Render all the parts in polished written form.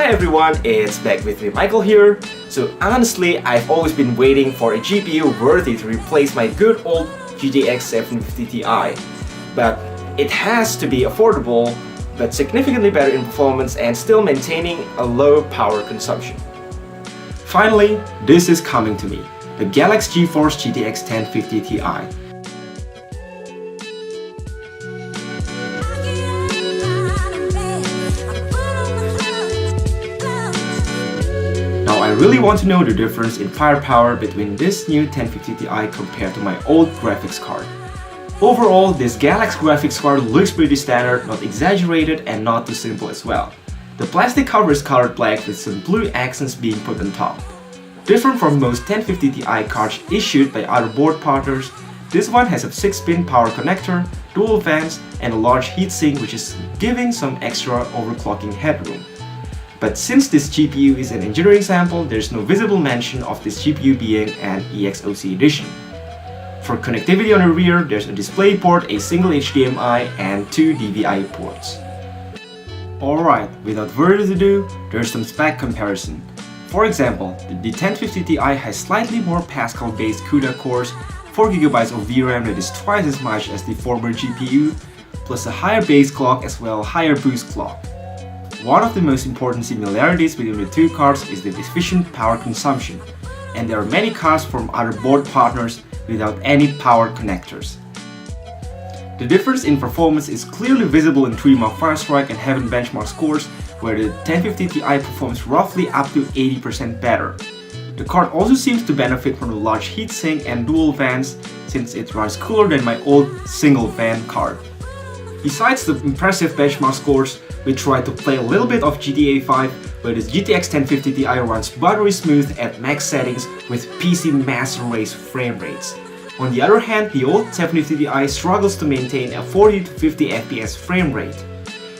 everyone, it's back with me, Michael here. So honestly, I've always been waiting for a GPU worthy to replace my good old GTX 750 Ti. But it has to be affordable, but significantly better in performance and still maintaining a low power consumption. Finally, this is coming to me, the Galax GTX 1050 Ti. I really want to know the difference in firepower between this new 1050 Ti compared to my old graphics card. Overall, this Galax graphics card looks pretty standard, not exaggerated and not too simple as well. The plastic cover is colored black with some blue accents being put on top. Different from most 1050 Ti cards issued by other board partners, this one has a 6-pin power connector, dual fans, and a large heatsink which is giving some extra overclocking headroom. But since this GPU is an engineering sample, there's no visible mention of this GPU being an EXOC edition. For connectivity on the rear, there's a display port, a single HDMI, and 2 DVI ports. Alright, without further ado, there's some spec comparison. For example, the 1050 Ti has slightly more Pascal-based CUDA cores, 4GB of VRAM that is twice as much as the former GPU, plus a higher base clock as well as higher boost clock. One of the most important similarities between the two cards is the efficient power consumption, and there are many cards from other board partners without any power connectors. The difference in performance is clearly visible in 3-mark Firestrike and Heaven benchmark scores, where the 1050 Ti performs roughly up to 80% better. The card also seems to benefit from the large heatsink and dual fans, since it runs cooler than my old single fan card. Besides the impressive benchmark scores, we tried to play a little bit of GTA 5, where this GTX 1050 Ti runs buttery smooth at max settings with PC master race frame rates. On the other hand, the old 750 Ti struggles to maintain a 40 to 50 FPS frame rate.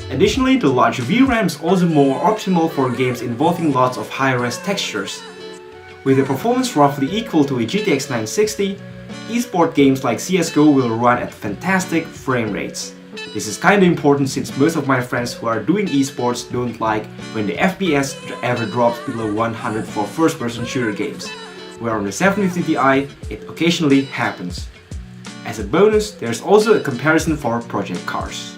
Additionally, the large VRAM is also more optimal for games involving lots of high-res textures. With a performance roughly equal to a GTX 960, esport games like Csgo will run at fantastic frame rates. This is kinda important since most of my friends who are doing esports don't like when the FPS ever drops below 100 for first-person shooter games, where on the 750 Ti it occasionally happens. As a bonus, there's also a comparison for project cars.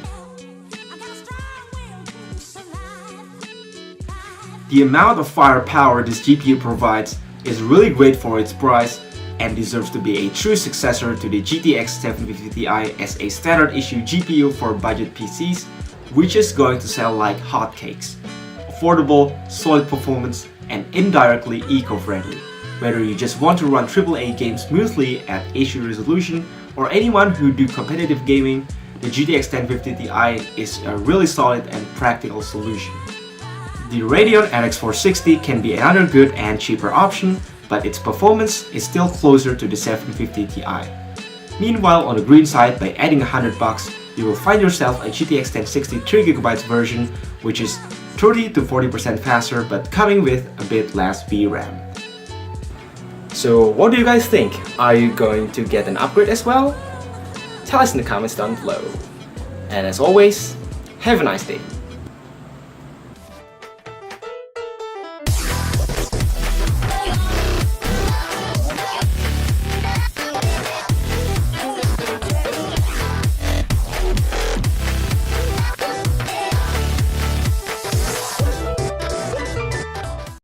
The amount of firepower this GPU provides is really great for its price and deserves to be a true successor to the GTX 750 Ti as a standard issue GPU for budget PCs, which is going to sell like hotcakes. Affordable, solid performance, and indirectly eco-friendly. Whether you just want to run AAA games smoothly at HD resolution or anyone who do competitive gaming, the GTX 1050 Ti is a really solid and practical solution. The Radeon RX 460 can be another good and cheaper option, but its performance is still closer to the 750 Ti. Meanwhile, on the green side, by adding $100, you will find yourself a GTX 1060 3GB version, which is 30 to 40% faster but coming with a bit less VRAM. So what do you guys think? Are you going to get an upgrade as well? Tell us in the comments down below. And as always, have a nice day.